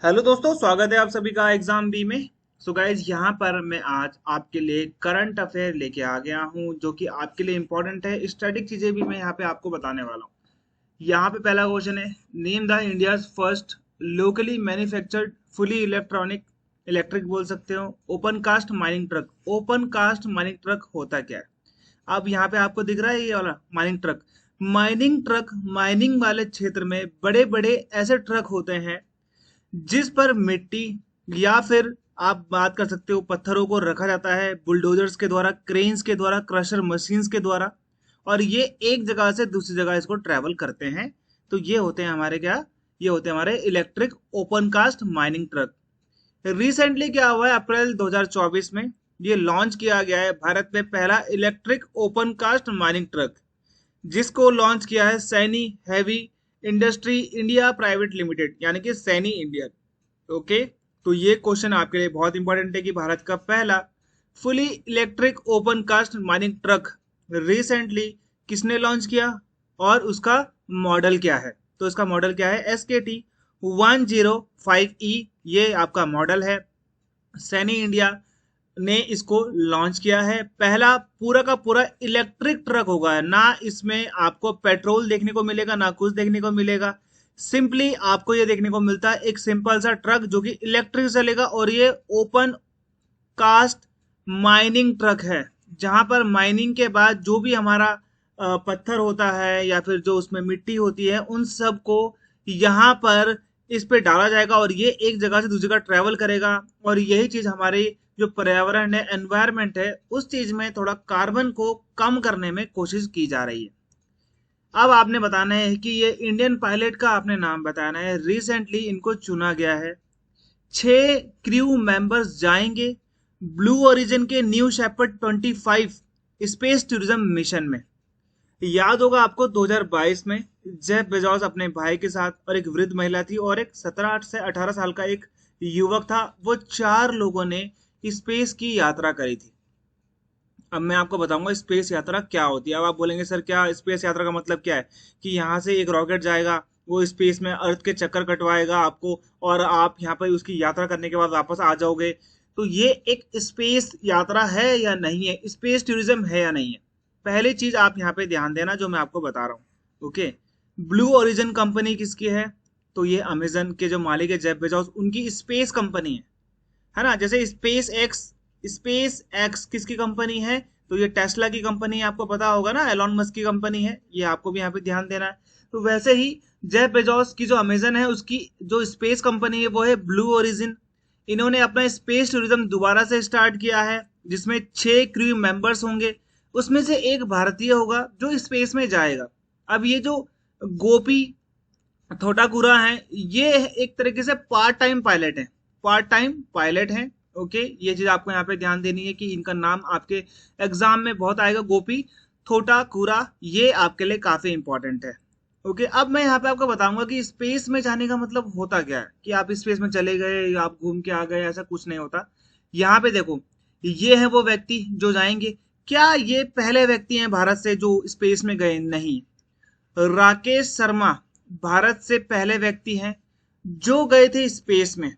Hello दोस्तों, स्वागत है आप सभी का एग्जाम बी में। सो गाइज, यहाँ पर मैं आज आपके लिए करंट अफेयर लेके आ गया हूँ जो कि आपके लिए इंपॉर्टेंट है। स्टैटिक चीजें भी मैं यहाँ पे आपको बताने वाला हूँ। यहाँ पे पहला क्वेश्चन है, name the India's first locally manufactured fully electronic, electric बोल सकते हो, open cast mining truck. Open cast mining truck होता क्या है? अब यहाँ पे आपको दिख रहा है ये वाला mining truck. Mining truck mining वाले क्षेत्र में बड़े बड़े ऐसे ट्रक होते हैं जिस पर मिट्टी या फिर आप बात कर सकते हो पत्थरों को रखा जाता है बुलडोजर्स के द्वारा, क्रेन्स के द्वारा, क्रशर मशीन्स के द्वारा, और ये एक जगह से दूसरी जगह इसको ट्रेवल करते हैं। तो ये होते हैं हमारे क्या? ये होते हैं हमारे electric open cast mining truck. Recently क्या हुआ है, अप्रैल 2024 में ये लॉन्च किया गया है भारत में पहला electric open cast mining truck, जिसको लॉन्च किया है Saini heavy industry India private limited, यानी कि सैनी इंडिया। ओके, तो ये क्वेश्चन आपके लिए बहुत इंपॉर्टेंट है कि भारत का पहला fully electric open cast mining truck recently किसने लॉन्च किया और उसका मॉडल क्या है? तो इसका मॉडल क्या है? SKT 105E, ये आपका मॉडल है। सैनी इंडिया ने इसको लॉन्च किया है। पहला पूरा का पूरा इलेक्ट्रिक ट्रक होगा, ना इसमें आपको पेट्रोल देखने को मिलेगा ना कुछ देखने को मिलेगा। सिंपली आपको ये देखने को मिलता है एक सिंपल सा ट्रक जो कि इलेक्ट्रिक चलेगा, और ये ओपन कास्ट माइनिंग ट्रक है, जहां पर माइनिंग के बाद जो भी हमारा पत्थर होता है या फिर जो उसमें मिट्टी होती है उन सब को यहाँ पर इस पे डाला जाएगा और ये एक जगह से दूसरी जगह ट्रेवल करेगा। और यही चीज हमारी जो पर्यावरण है, एनवायरमेंट है, उस चीज में थोड़ा कार्बन को कम करने में कोशिश की जा रही है। अब आपने बताना है कि ये इंडियन पायलट का आपने नाम बताना है। रिसेंटली इनको चुना गया है। 6 क्रू मेंबर्स जाएंगे ब्लू ओरिजिन के New Shepard 25 space tourism mission में। याद होगा आपको 2022 में जेफ बेजोस अपने भाई के साथ, और एक वृद्ध महिला थी और एक 17 से 18 साल का एक युवक था, वो 4 लोगों ने स्पेस की यात्रा करी थी। अब मैं आपको बताऊंगा स्पेस यात्रा क्या होती है। अब आप बोलेंगे सर क्या स्पेस यात्रा का मतलब क्या है? कि यहाँ से एक रॉकेट जाएगा, वो स्पेस में अर्थ के चक्कर कटवाएगा आपको, और आप यहाँ पर उसकी यात्रा करने के बाद वापस आ जाओगे। तो ये एक स्पेस यात्रा है या नहीं है, स्पेस टूरिज्म है या नहीं है? पहली चीज आप यहाँ पे ध्यान देना जो मैं आपको बता रहा हूँ। ओके, ब्लू ओरिजिन कंपनी किसकी है? तो ये अमेजन के जो मालिक है जेफ बेजोस, उनकी स्पेस कंपनी है ना। जैसे स्पेस एक्स किसकी कंपनी है? तो ये टेस्ला की कंपनी है, आपको पता होगा ना, एलॉन मस्क की कंपनी है। ये आपको भी यहाँ पे ध्यान देना है। तो वैसे ही जेफ बेजोस की जो अमेजन है उसकी जो स्पेस कंपनी है वो है ब्लू ओरिजिन। इन्होंने अपना स्पेस टूरिज्म दोबारा से स्टार्ट किया है, जिसमें 6 क्रू मेंबर्स होंगे। उसमें से एक भारतीय होगा जो स्पेस में जाएगा। अब ये जो गोपी थोटाकुरा है, ये एक तरीके से पार्ट टाइम पायलट है, पार्ट टाइम पायलट है। ओके, ये चीज आपको यहाँ पे ध्यान देनी है कि इनका नाम आपके एग्जाम में बहुत आएगा, गोपी थोटाकुरा। ये आपके लिए काफी इंपॉर्टेंट है। ओके, अब मैं यहाँ पे आपको बताऊंगा कि स्पेस में जाने का मतलब होता क्या है, कि आप स्पेस में चले गए या आप घूम के आ गए, ऐसा कुछ नहीं होता। यहाँ पे देखो, ये है वो व्यक्ति जो जाएंगे। क्या ये पहले व्यक्ति हैं भारत से जो स्पेस में गए? नहीं। राकेश शर्मा भारत से पहले व्यक्ति हैं जो गए थे स्पेस में,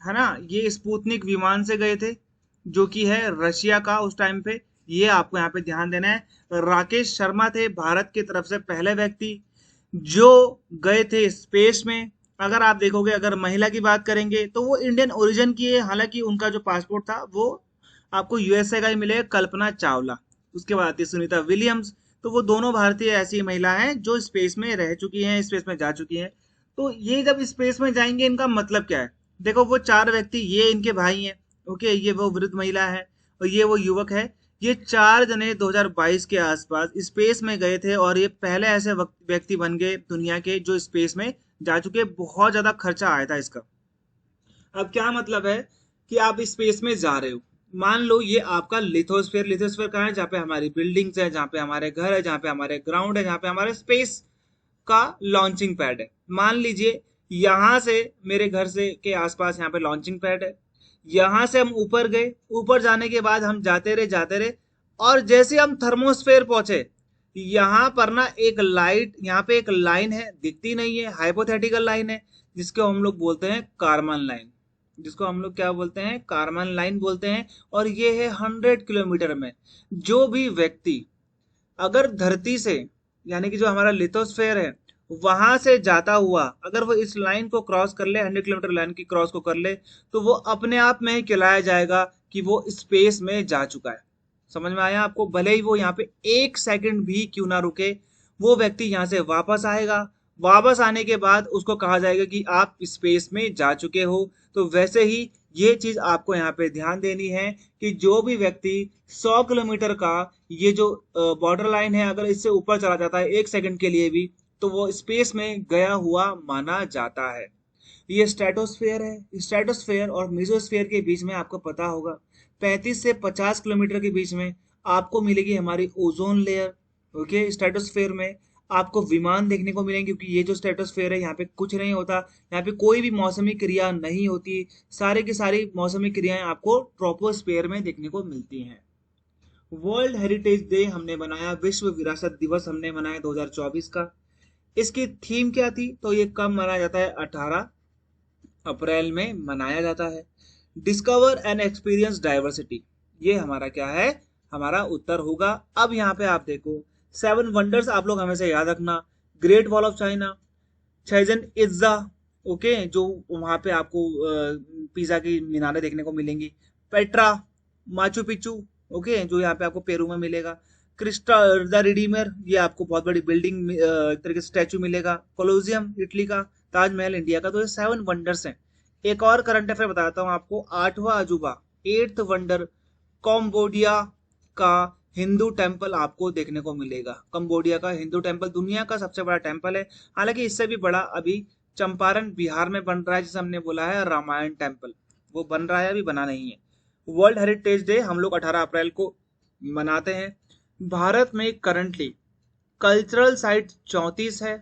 है ना। ये स्पुतनिक विमान से गए थे, जो कि है रशिया का उस टाइम पे। ये आपको यहाँ पे ध्यान देना है। राकेश शर्मा थे भारत की तरफ से पहले व्यक्ति जो गए थे स्पेस में। अगर आप देखोगे, अगर महिला की बात करेंगे तो वो इंडियन ओरिजिन की है, हालांकि उनका जो पासपोर्ट था वो आपको यूएसए का ही मिलेगा, कल्पना चावला। उसके बाद आती है सुनीता विलियम्स। तो वो दोनों भारतीय ऐसी महिला हैं जो स्पेस में रह चुकी हैं, स्पेस में जा चुकी हैं। तो ये जब स्पेस में जाएंगे, इनका मतलब क्या है? देखो, वो 4 व्यक्ति, ये इनके भाई हैं। ओके, ये वो वृद्ध महिला है और ये वो युवक है। ये 4 जने 2022 के आसपास स्पेस में गए थे और ये पहले ऐसे व्यक्ति बन गए दुनिया के जो स्पेस में जा चुके। बहुत ज्यादा खर्चा आया था इसका। अब क्या मतलब है कि आप स्पेस में जा रहे हो, मान लो ये आपका लिथोस्फेयर, लिथोस्फेयर कहाँ है? जहाँ पे हमारी बिल्डिंग्स है, जहाँ पे हमारे घर है, जहाँ पे हमारे ग्राउंड है, जहाँ पे हमारे स्पेस का लॉन्चिंग पैड है। मान लीजिए यहाँ से, मेरे घर से के आसपास यहाँ पे लॉन्चिंग पैड है। यहाँ से हम ऊपर गए, ऊपर जाने के बाद हम जाते रहे, और जैसे हम थर्मोस्फेयर पहुंचे, यहाँ पर ना एक लाइट, यहाँ पे एक लाइन है, दिखती नहीं है, हाइपोथेटिकल लाइन है, जिसको हम लोग बोलते हैं कारमन लाइन, जिसको हम लोग क्या बोलते हैं, कारमन लाइन बोलते हैं। और ये है 100 किलोमीटर में। जो भी व्यक्ति अगर धरती से, यानी कि जो हमारा लिथोस्फेयर है, वहां से जाता हुआ अगर वो इस लाइन को क्रॉस कर ले, 100 किलोमीटर लाइन की क्रॉस को कर ले, तो वो अपने आप में ही कहलाया जाएगा कि वो स्पेस में जा चुका है। समझ में आया आपको? भले ही वो यहाँ पे 1 सेकंड भी क्यों ना रुके, वो व्यक्ति यहाँ से वापस आएगा। वापस आने के बाद उसको कहा जाएगा कि आप स्पेस में जा चुके हो। तो वैसे ही ये चीज आपको यहाँ पे ध्यान देनी है कि जो भी व्यक्ति 100 किलोमीटर का ये जो बॉर्डर लाइन है, अगर इससे ऊपर चला जाता है 1 सेकंड के लिए भी, तो वो स्पेस में गया हुआ माना जाता है। ये स्ट्रेटोस्फेयर है। स्ट्रेटोस्फेयर और मेसोस्फेयर के बीच में आपको पता होगा 35 से 50 किलोमीटर के बीच में आपको मिलेगी हमारी ओजोन लेयर। ओके, स्ट्रेटोस्फेयर में आपको विमान देखने को मिलेंगे, क्योंकि ये जो स्ट्रेटोस्फेयर है यहाँ पे कुछ नहीं होता, यहाँ पे कोई भी मौसमी क्रिया नहीं होती। सारे की सारी मौसमी क्रियाएं आपको ट्रोपोस्फेयर में देखने को मिलती हैं। वर्ल्ड हेरिटेज डे हमने मनाया, विश्व विरासत दिवस हमने मनाया 2024 का। इसकी थीम क्या थी? तो ये कब मनाया जाता है? 18 अप्रैल में मनाया जाता है। डिस्कवर एंड एक्सपीरियंस डाइवर्सिटी, ये हमारा क्या है? हमारा उत्तर होगा। अब यहाँ पे आप देखो 7 वंडर्स आप लोग हमेशा याद रखना। Great Wall of China, Chichen Itza, okay, जो वहां पे आपको पिज्जा की मीनारें देखने को मिलेंगी। पेट्रा, माचू पिच्चू, ओके, जो यहाँ पे आपको पेरू में मिलेगा। क्रिस्टा द रिडीमर, ये आपको बहुत बड़ी बिल्डिंग एक तरीके से स्टैचू मिलेगा। कोलोजियम इटली का, ताजमहल इंडिया का। तो ये 7 वंडर्स हैं। एक और करंट अफेयर बताता हूँ आपको। 8वां अजूबा, 8th वंडर, कम्बोडिया का हिंदू टेम्पल आपको देखने को मिलेगा। कंबोडिया का हिंदू टेम्पल दुनिया का सबसे बड़ा टेम्पल है। हालांकि इससे भी बड़ा अभी चंपारण बिहार में बन रहा है, जिसे हमने बोला है रामायण टेम्पल, वो बन रहा है, अभी बना नहीं है। वर्ल्ड हेरिटेज डे हम लोग 18 अप्रैल को मनाते हैं। भारत में करंटली कल्चरल साइट 34 है,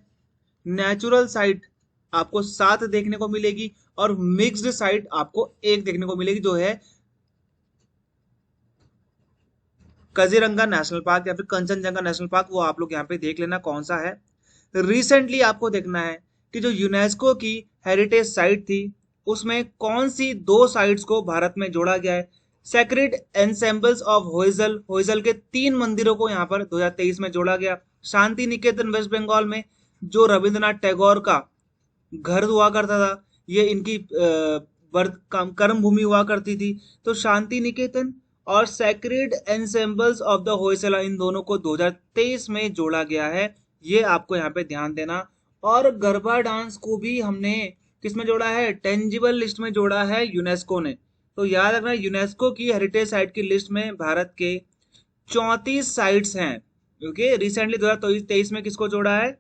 नेचुरल साइट आपको 7 देखने को मिलेगी, और मिक्स्ड साइट आपको 1 देखने को मिलेगी, जो है काजीरंगा नेशनल पार्क या फिर कंचनजंगा नेशनल पार्क। वो आप लोग यहाँ पे देख लेना कौन सा है। रिसेंटली आपको देखना है कि जो यूनेस्को की हेरिटेज साइट थी, उसमें कौन सी 2 साइट्स को भारत में जोड़ा गया है। सेक्रेड एंसेम्बल्स ऑफ होइजल, होइजल के 3 मंदिरों को यहाँ पर 2023 में जोड़ा गया। शांति निकेतन वेस्ट बंगाल में, जो रविंद्रनाथ टैगोर का घर हुआ करता था, ये इनकी कर्म भूमि हुआ करती थी। तो शांति निकेतन और सेक्रेड एंसेम्बल्स ऑफ द होयसला, इन दोनों को 2023 में जोड़ा गया है। ये आपको यहाँ पे ध्यान देना। और गरबा डांस को भी हमने किसमें जोड़ा है? टेंजिबल लिस्ट में जोड़ा है यूनेस्को ने। तो याद रखना, यूनेस्को की हेरिटेज साइट की लिस्ट में भारत के 34 साइट्स हैं। ओके, रिसेंटली 2023 में किसको जोड़ा है?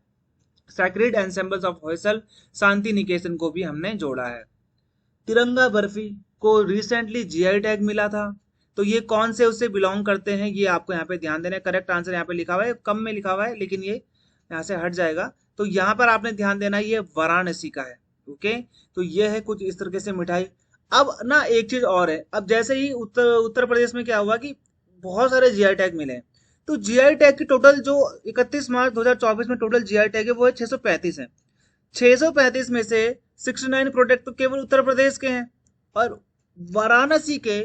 सेक्रेड एंसेम्बल्स ऑफ होयसल, शांति निकेतन को भी हमने जोड़ा है। तिरंगा बर्फी को रिसेंटली जीआई टैग मिला था। तो ये कौन से उससे बिलोंग करते हैं, ये आपको यहाँ पे ध्यान देना है। करेक्ट आंसर यहाँ पे लिखा हुआ है, कम में लिखा हुआ है, लेकिन ये यहाँ से हट जाएगा। तो यहाँ पर आपने ध्यान देना, ये वाराणसी का है। ओके, तो ये है कुछ इस तरीके से मिठाई। अब ना एक चीज और है, अब जैसे ही उत्तर प्रदेश में क्या हुआ कि बहुत सारे जीआई टैग मिले हैं। तो जीआई टैग की टोटल जो 31 मार्च 2024 में टोटल जीआई टैग है, वो है 635 है। 635 में से 69 प्रोडक्ट तो केवल उत्तर प्रदेश के हैं, और वाराणसी के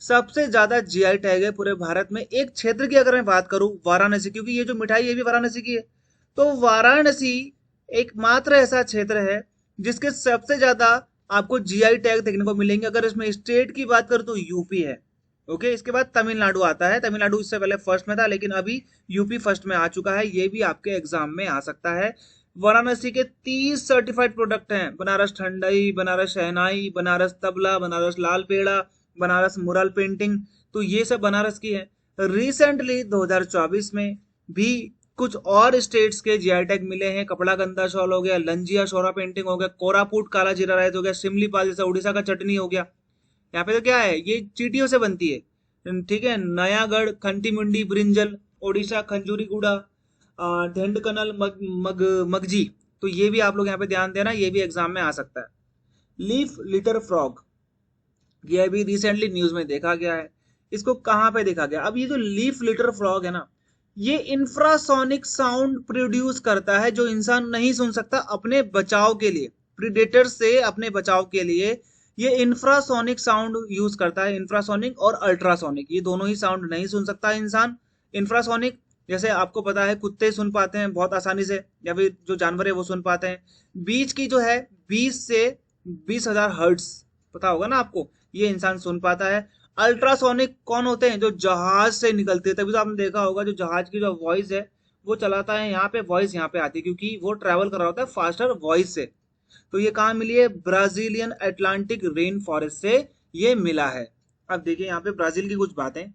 सबसे ज्यादा जीआई टैग है पूरे भारत में। एक क्षेत्र की अगर मैं बात करूं, वाराणसी, क्योंकि ये जो मिठाई ये भी वाराणसी की है, तो वाराणसी एकमात्र ऐसा क्षेत्र है जिसके सबसे ज्यादा आपको जीआई टैग देखने को मिलेंगे। अगर इसमें स्टेट की बात करूं तो यूपी है। ओके, इसके बाद तमिलनाडु आता है। तमिलनाडु इससे पहले फर्स्ट में था, लेकिन अभी यूपी फर्स्ट में आ चुका है। ये भी आपके एग्जाम में आ सकता है। वाराणसी के 30 सर्टिफाइड प्रोडक्ट हैं। बनारस ठंडाई, बनारस शहनाई, बनारस तबला, बनारस लाल पेड़ा, बनारस मुरल पेंटिंग, तो ये सब बनारस की है। रिसेंटली 2024 में भी कुछ और स्टेट्स के जीआई टैग मिले हैं। कपड़ा गंदा शॉल हो गया, लंजिया शोरा पेंटिंग हो गया, कोरापुट काला जीरा राइस हो गया, सिमली पाल जैसा उड़ीसा का चटनी हो गया। यहाँ पे तो क्या है, ये चीटियों से बनती है, ठीक है। नयागढ़ खंटी मुंडी ब्रिंजल, ओडिशा खंजूरी गुड़ा, ढेंडकनल मगजी, तो ये भी आप लोग यहाँ पे ध्यान देना, ये भी एग्जाम में आ सकता है। लीफ लिटर फ्रॉग, ये अभी रिसेंटली न्यूज में देखा गया है। इसको कहाँ पे देखा गया? अब ये जो लीफ लिटर फ्रॉग है ना, ये इंफ्रासोनिक साउंड प्रोड्यूस करता है जो इंसान नहीं सुन सकता अपने बचाव के लिए। प्रीडेटर से अपने बचाव के लिए ये इंफ्रासोनिक साउंड यूज करता है। इंफ्रासोनिक और अल्ट्रासोनिक, ये दोनों ही साउंड नहीं सुन सकता इंसान। इंफ्रासोनिक जैसे आपको पता है कुत्ते सुन पाते हैं बहुत आसानी से, या फिर जो जानवर है वो सुन पाते हैं। बीच की जो है 20 से 20,000 हर्ट्ज, पता होगा ना आपको, ये इंसान सुन पाता है। अल्ट्रासोनिक कौन होते हैं? जो जहाज से निकलते हैं। तभी तो आपने देखा होगा जो जहाज की जो वॉइस है वो चलाता है यहाँ पे, वॉइस यहाँ पे आती है क्योंकि वो ट्रेवल कर रहा होता है फास्टर वॉइस से। तो ये कहाँ मिली है? ब्राजीलियन अटलांटिक रेन फॉरेस्ट से ये मिला है। अब देखिए यहाँ पे ब्राजील की कुछ बातें।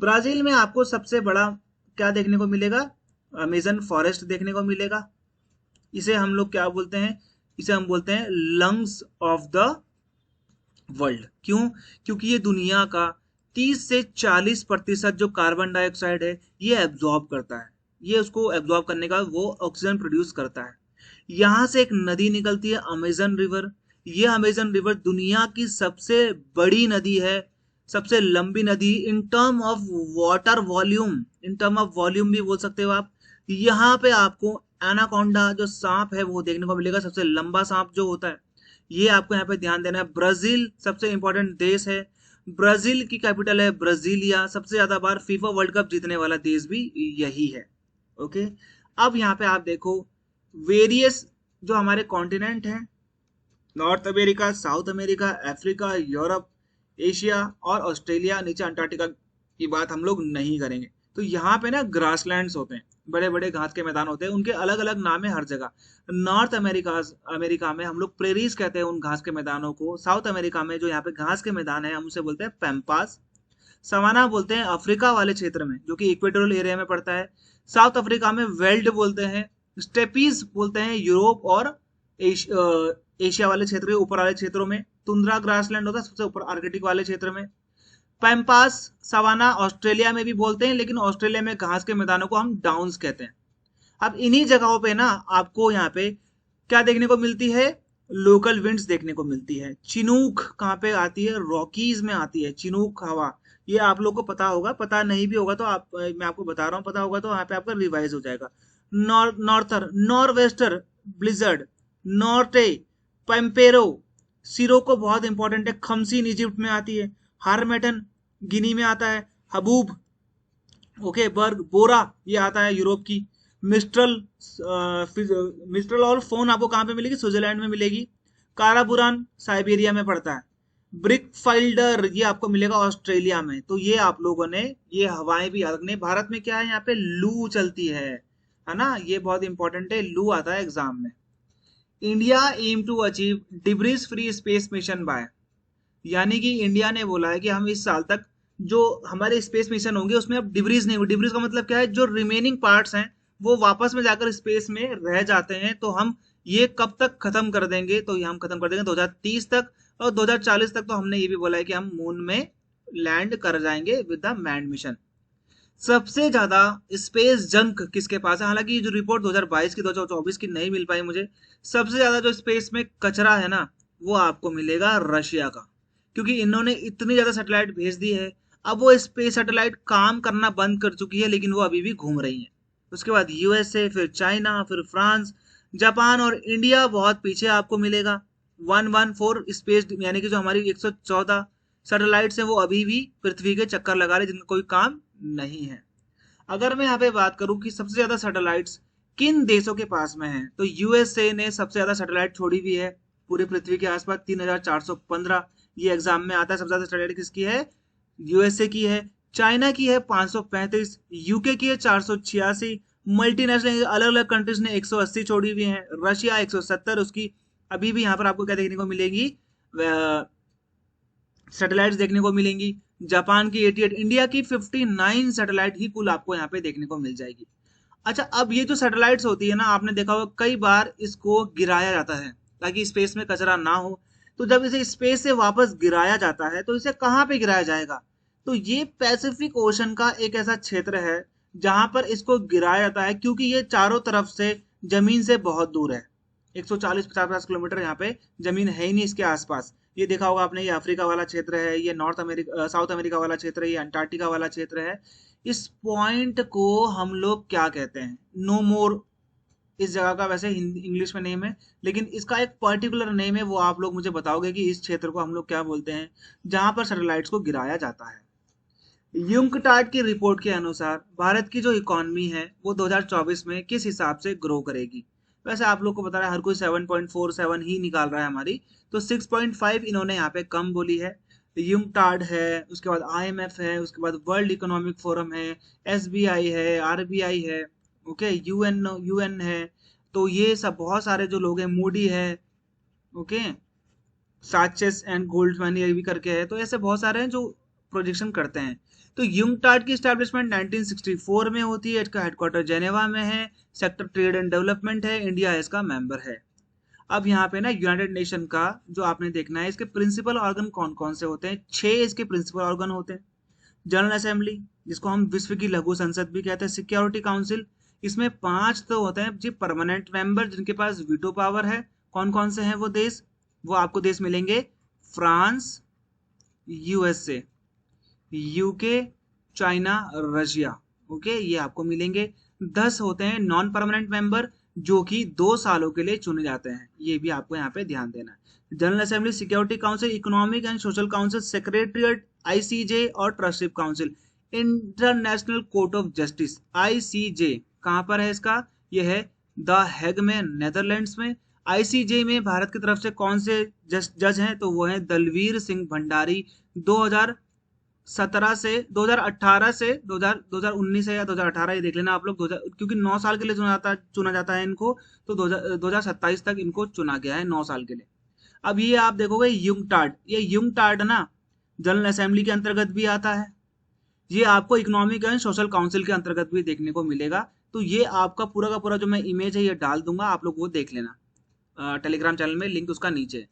ब्राजील में आपको सबसे बड़ा क्या देखने को मिलेगा? अमेजन फॉरेस्ट देखने को मिलेगा। इसे हम लोग क्या बोलते हैं? इसे हम बोलते हैं लंग्स ऑफ द वर्ल्ड। क्यों? क्योंकि ये दुनिया का 30 से 40% जो कार्बन डाइऑक्साइड है ये एब्जॉर्ब करता है। ये उसको एब्जॉर्ब करने का वो ऑक्सीजन प्रोड्यूस करता है। यहाँ से एक नदी निकलती है अमेजन रिवर। ये अमेजन रिवर दुनिया की सबसे बड़ी नदी है, सबसे लंबी नदी in term of water volume. In term of volume भी बोल सकते हो आप। यहाँ पे आपको एनाकोंडा जो सांप है वो देखने को मिलेगा, सबसे लंबा सांप जो होता है। ये आपको यहाँ पे ध्यान देना है। ब्राजील सबसे इंपॉर्टेंट देश है। ब्राजील की कैपिटल है ब्राजीलिया। सबसे ज्यादा बार फीफा वर्ल्ड कप जीतने वाला देश भी यही है। ओके, अब यहाँ पे आप देखो वेरियस जो हमारे कॉन्टिनेंट हैं, north America, south America, Africa, Europe, Asia और ऑस्ट्रेलिया, नीचे अंटार्कटिका की बात हम लोग नहीं करेंगे। तो यहाँ पे ना ग्रासलैंड्स होते हैं, बड़े बड़े घास के मैदान होते हैं, उनके अलग अलग नाम है हर जगह। नॉर्थ अमेरिका में हम लोग प्रेरीज कहते हैं उन घास के मैदानों को। साउथ अमेरिका में जो यहाँ पे घास के मैदान है हम उसे बोलते हैं पैम्पास। सवाना बोलते हैं अफ्रीका वाले क्षेत्र में जो कि इक्वेटोरियल एरिया में पड़ता है। साउथ अफ्रीका में वेल्ड बोलते हैं। स्टेपीज बोलते हैं यूरोप और एशिया वाले क्षेत्र के ऊपर वाले क्षेत्रों में। तुंद्रा ग्रासलैंड होता है सबसे ऊपर आर्कटिक वाले क्षेत्र में। पैम्पास सवाना ऑस्ट्रेलिया में भी बोलते हैं, लेकिन ऑस्ट्रेलिया में घास के मैदानों को हम डाउन्स कहते हैं। अब इन्हीं जगहों पे ना आपको यहाँ पे क्या देखने को मिलती है? लोकल विंड्स देखने को मिलती है। चिनूक कहाँ पे आती है? रॉकीज में आती है चिनूक हवा। ये आप लोग को पता होगा, पता नहीं भी होगा तो मैं आपको बता रहा हूँ, पता होगा तो यहाँ पे आपका रिवाइज हो जाएगा। Northern, nor'wester blizzard, Norte, पेम्पेरो, Scirocco बहुत इंपॉर्टेंट है, खमसीन इजिप्ट में आती है, हारमेटन गिनी में आता है, हबूब ओके बर्ग, बोरा ये आता है यूरोप की, मिस्ट्रल मिस्ट्रल और फोन आपको कहाँ पे मिलेगी? स्विट्जरलैंड में मिलेगी। काराबुरान साइबेरिया में पड़ता है। ब्रिक फाइल्डर ये आपको मिलेगा ऑस्ट्रेलिया में। तो ये आप लोगों ने ये हवाएं भी याद रखनी। भारत में क्या है? यहाँ पे लू चलती है ना, ये बहुत इंपॉर्टेंट है, लू आता है एग्जाम में। India aim to achieve debris free space mission by, यानी कि इंडिया ने बोला है कि हम इस साल तक जो हमारे स्पेस मिशन होंगे उसमें अब डिब्रीज नहीं होगी। डिब्रीज का मतलब क्या है? जो रिमेनिंग पार्ट्स हैं वो वापस में जाकर स्पेस में रह जाते हैं। तो हम ये कब तक खत्म कर देंगे? तो ये हम खत्म कर देंगे 2030 तक, और 2040 तक तो हमने ये भी बोला है कि हम मून में लैंड कर जाएंगे विद द मैन्ड मिशन। सबसे ज्यादा स्पेस जंक किसके पास है? हालांकि ये जो रिपोर्ट 2022 की 2024 की नहीं मिल पाई मुझे। सबसे ज्यादा जो स्पेस में कचरा है ना वो आपको मिलेगा रशिया का, क्योंकि इन्होंने इतनी ज्यादा सैटेलाइट भेज दी है। अब वो स्पेस सैटेलाइट काम करना बंद कर चुकी है, लेकिन वो अभी भी घूम रही है। उसके बाद यूएसए, फिर चाइना, फिर फ्रांस, जापान और इंडिया बहुत पीछे आपको मिलेगा। 114 स्पेस, यानी कि जो हमारी 114 सैटेलाइट्स हैं वो अभी भी पृथ्वी के चक्कर लगा रहे, जिनका कोई काम नहीं है। अगर मैं यहाँ पे बात करूं कि सबसे ज्यादा सैटेलाइट्स किन देशों के पास में है, तो यूएसए ने सबसे ज्यादा सैटेलाइट छोड़ी हुई है पूरी पृथ्वी के आसपास, 3415। ये एग्जाम में आता है। सबसे ज्यादा सैटेलाइट किसकी है? यूएसए की है। चाइना की है 535, यूके की है 486, मल्टीनेशनल अलग अलग कंट्रीज ने 180 छोड़ी हुई है। रशिया 170 उसकी अभी भी यहाँ पर आपको क्या देखने को मिलेगी? सैटेलाइट्स देखने को मिलेंगी। जापान की 88, इंडिया की 59 सैटेलाइट ही कुल आपको यहाँ पे देखने को मिल जाएगी। अच्छा, अब ये जो सैटेलाइट्स होती है ना, आपने देखा होगा कई बार इसको गिराया जाता है ताकि स्पेस में कचरा ना हो। तो जब इसे स्पेस से वापस गिराया जाता है तो इसे कहाँ पे गिराया जाएगा? तो ये पैसिफिक ओशन का एक ऐसा क्षेत्र है जहां पर इसको गिराया जाता है, क्योंकि ये चारों तरफ से जमीन से बहुत दूर है। 140-50 किलोमीटर यहाँ पे जमीन है ही नहीं इसके आसपास। ये देखा होगा आपने, ये अफ्रीका वाला क्षेत्र है, ये नॉर्थ अमेरिका साउथ अमेरिका वाला क्षेत्र है, ये अंटार्कटिका वाला क्षेत्र है। इस पॉइंट को हम लोग क्या कहते हैं? नो मोर इस जगह का वैसे हिंदी इंग्लिश में नेम है, लेकिन इसका एक पर्टिकुलर नेम है, वो आप लोग मुझे बताओगे कि इस क्षेत्र को हम लोग क्या बोलते हैं, जहां पर सैटेलाइट्स को गिराया जाता है। यूंगटाड की रिपोर्ट के अनुसार भारत की जो इकोनॉमी है वो 2024 में किस हिसाब से ग्रो करेगी। वैसे आप लोग को बता रहा है हर कोई 7.47 ही निकाल रहा है हमारी, तो 6.5 इन्होंने यहाँ पे कम बोली है। यूंगटाड है, उसके बाद IMF है, उसके बाद वर्ल्ड इकोनॉमिक फोरम है, SBI है, RBI है, ओके, यूएन है। तो ये सब बहुत सारे जो लोग हैं, मूडी है, ओके, साचेस एंड गोल्डमैन ये भी करके है, तो ऐसे बहुत सारे हैं जो प्रोजेक्शन करते हैं। तो यूंगटाड की स्टैब्लिशमेंट 1964 में होती है, इसका हेडक्वार्टर जेनेवा में है, सेक्टर ट्रेड एंड डेवलपमेंट है, इंडिया इसका मेंबर है। अब यहाँ पे ना यूनाइटेड नेशन का जो आपने देखना है, इसके प्रिंसिपल ऑर्गन कौन कौन से होते हैं। 6 इसके प्रिंसिपल ऑर्गन होते हैं। जनरल असेंबली, जिसको हम विश्व की लघु संसद भी कहते हैं। सिक्योरिटी काउंसिल, इसमें 5 तो होते हैं जी परमानेंट मेंबर, जिनके पास वीटो पावर है। कौन कौन से हैं वो देश, वो आपको देश मिलेंगे, France, USA, UK, China, Russia, okay, ये आपको मिलेंगे। 10 होते हैं नॉन परमानेंट मेंबर, जो कि 2 सालों के लिए चुने जाते हैं, ये भी आपको यहाँ पे ध्यान देना है। General assembly, security council, economic and social council, secretariat, ICJ और ट्रस्टशिप council. International court of justice, ICJ कहाँ पर है इसका, ये है द हेग में, नेदरलैंड्स में। ICJ में भारत की तरफ से कौन से जज हैं, तो वो है दलवीर सिंह भंडारी। 2017 से 2018 से 2019 है या 2018, ये देख लेना आप लोग, 2000, क्योंकि 9 साल के लिए चुना जाता है इनको, तो 2027 तक इनको चुना गया है 9 साल के लिए। अब ये आप देखोगे यूंगटाड, ये यूंगटाड ना जनरल असेंबली के अंतर्गत भी आता है, ये आपको इकोनॉमिक एंड सोशल काउंसिल के अंतर्गत भी देखने को मिलेगा। तो ये आपका पूरा का पूरा जो मैं इमेज है ये डाल दूंगा, आप लोग वो देख लेना टेलीग्राम चैनल में, लिंक उसका नीचे।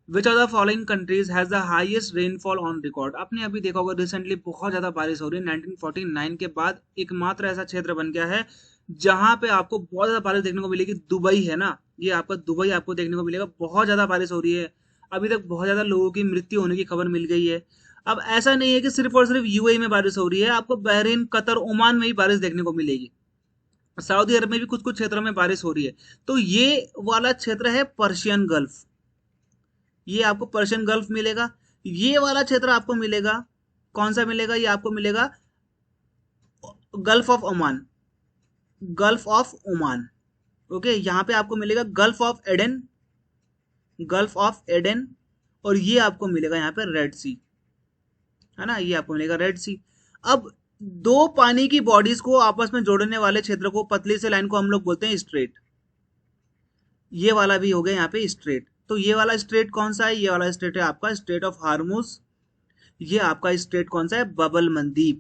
Which are the following countries has the highest rainfall on record. आपने अभी देखा होगा रिसेंटली बहुत ज्यादा बारिश हो रही है। 1949 के बाद एकमात्र ऐसा क्षेत्र बन गया है जहां पे आपको बहुत ज्यादा बारिश देखने को मिलेगी। दुबई है ना, ये आपका दुबई आपको देखने को मिलेगा, बहुत ज्यादा बारिश हो रही है। अभी तक बहुत ज्यादा लोगों की मृत्यु होने की खबर मिल गई है। अब ऐसा नहीं है कि सिर्फ और सिर्फ UAE में बारिश हो रही है, आपको बहरीन, कतर, ओमान में भी बारिश देखने को मिलेगी। सऊदी अरब में भी कुछ कुछ क्षेत्रों में बारिश हो रही है। तो ये वाला क्षेत्र है पर्शियन गल्फ, ये आपको पर्शियन गल्फ मिलेगा। ये वाला क्षेत्र आपको मिलेगा, कौन सा मिलेगा, ये आपको मिलेगा gulf of Oman, gulf of Oman, okay. यहाँ पे आपको मिलेगा gulf of Aden, gulf of Aden, और ये आपको मिलेगा यहाँ पे रेड सी, है ना, ये आपको मिलेगा रेड सी। अब 2 पानी की बॉडीज को आपस में जोड़ने वाले क्षेत्र को, पतली से लाइन को हम लोग बोलते हैं स्ट्रेट। ये वाला भी हो गया यहाँ पे स्ट्रेट। तो ये वाला स्ट्रेट कौन सा है, ये वाला स्ट्रेट है आपका स्ट्रेट ऑफ हार्मोस। ये आपका स्ट्रेट कौन सा है, बबल मंदीप,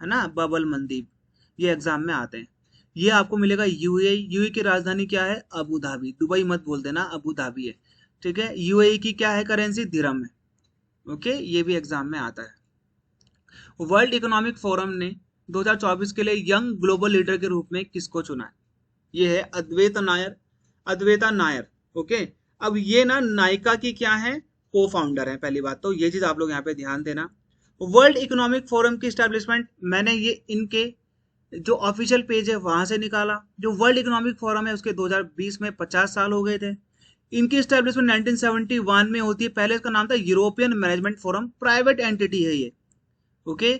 है ना, बबल मंदीप, ये एग्जाम में आते हैं। ये आपको मिलेगा यूएई की राजधानी क्या है, अबू धाबी, दुबई मत बोल देना, अबू धाबी है, ठीक है। यूएई की क्या है करेंसी, दिरहम है, ओके, ये भी एग्जाम में आता है। वर्ल्ड इकोनॉमिक फोरम ने 2024 के लिए यंग ग्लोबल लीडर के रूप में किसको चुना है, ये है अद्वैता नायर, ओके। अब ये ना नायका की क्या है, को फाउंडर है, पहली बात तो ये चीज आप लोग यहाँ पे ध्यान देना। वर्ल्ड इकोनॉमिक फोरम की स्टैब्लिशमेंट मैंने ये इनके जो ऑफिशियल पेज है वहां से निकाला। जो वर्ल्ड इकोनॉमिक फोरम है उसके 2020 में 50 साल हो गए थे। इनकी स्टैब्लिशमेंट 1971 में होती है। पहले इसका नाम था European management forum, private entity है ये, ओके।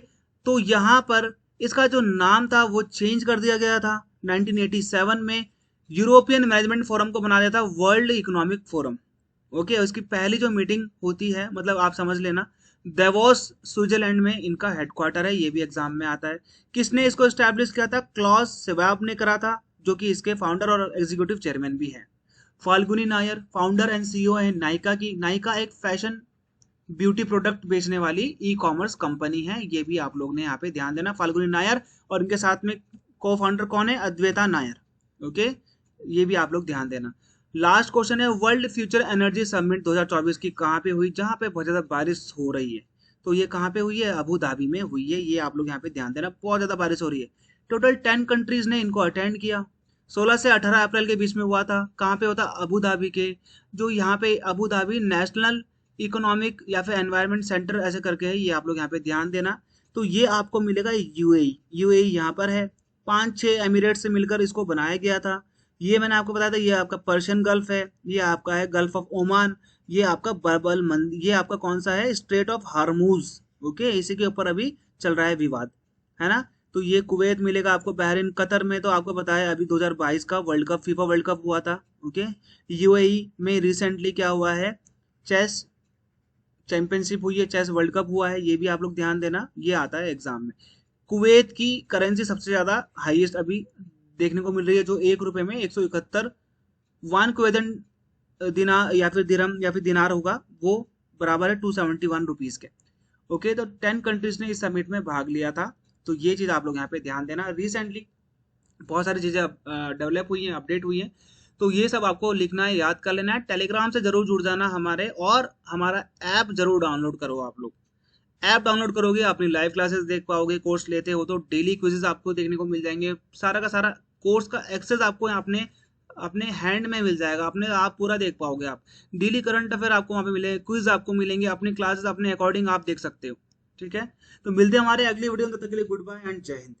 तो यहाँ पर इसका जो नाम था वो चेंज कर दिया गया था 1987 में। यूरोपियन मैनेजमेंट फोरम को बना दिया था वर्ल्ड इकोनॉमिक फोरम, ओके। उसकी पहली जो मीटिंग होती है, मतलब आप समझ लेना, देवोस स्विट्जरलैंड में इनका हेडक्वार्टर है, ये भी एग्जाम में आता है। किसने इसको स्टैब्लिश किया था, क्लॉस शेवाब ने करा था, जो कि इसके फाउंडर और एग्जीक्यूटिव चेयरमैन भी हैं। Falguni Nair founder and CEO है नायका की। नायका एक फैशन ब्यूटी प्रोडक्ट बेचने वाली ई-कॉमर्स कंपनी है, ये भी आप लोग ने यहाँ पे ध्यान देना, फाल्गुनी नायर। और इनके साथ में को फाउंडर कौन है, अद्वैता नायर, ओके, ये भी आप लोग ध्यान देना। लास्ट क्वेश्चन है, वर्ल्ड फ्यूचर एनर्जी समिट 2024 की कहाँ पे हुई, जहाँ पे बहुत ज्यादा बारिश हो रही है। तो ये कहाँ पे हुई है, अबू धाबी में हुई है, ये आप लोग यहाँ पे ध्यान देना, बहुत ज्यादा बारिश हो रही है। टोटल 10 कंट्रीज ने इनको अटेंड किया। 16 से 18 अप्रैल के बीच में हुआ था। कहाँ पे होता, अबू धाबी के, जो यहाँ पे अबू धाबी नेशनल इकोनॉमिक या फिर एनवायरमेंट सेंटर ऐसे करके है, ये आप लोग यहाँ पे ध्यान देना। तो ये आपको मिलेगा यूएई यहाँ पर है। 5-6 एमिरेट से मिलकर इसको बनाया गया था। ये मैंने आपको बताया था, ये आपका पर्शियन गल्फ है, ये आपका है गल्फ ऑफ ओमान, ये आपका बर्बल मंद, ये आपका कौन सा है, स्ट्रेट ऑफ हार्मूज। ओके, इसी के ऊपर अभी चल रहा है विवाद, है ना। तो ये कुवैत मिलेगा आपको, बहरीन, कतर में तो आपको पता है अभी 2022 का world cup, FIFA world cup हुआ था। ओके, यूएई में रिसेंटली क्या हुआ है, चेस चैंपियनशिप हुई है, चेस वर्ल्ड कप हुआ है, ये भी आप लोग ध्यान देना, ये आता है एग्जाम में। कुवैत की करेंसी सबसे ज्यादा हाईएस्ट अभी देखने को मिल रही है, जो 1 रुपए में 171 वन कुवैतन दिना या फिर दिरम या फिर दिनार होगा, वो बराबर है 271 रुपीज के। ओके, तो 10 कंट्रीज ने इस समिट में भाग लिया था। तो ये चीज आप लोग यहाँ पे ध्यान देना। रिसेंटली बहुत सारी चीजें डेवलप हुई हैं, अपडेट हुई हैं, तो ये सब आपको लिखना है, याद कर लेना है। टेलीग्राम से जरूर जुड़ जाना हमारे, और हमारा ऐप जरूर डाउनलोड करो आप लोग। ऐप डाउनलोड करोगे, अपनी लाइव क्लासेस देख पाओगे, कोर्स लेते हो तो डेली क्विजेस आपको देखने को मिल जाएंगे, सारा का सारा कोर्स का एक्सेस आपको अपने अपने हैंड में मिल जाएगा, अपने आप पूरा देख पाओगे आप। डेली करंट अफेयर आपको वहाँ पे मिलेंगे, क्विज आपको मिलेंगे, अपनी क्लासेस अपने अकॉर्डिंग आप देख सकते हो। ठीक है, तो मिलते हैं हमारे अगली वीडियो में, तब तक के लिए गुड बाय एंड जय हिंद।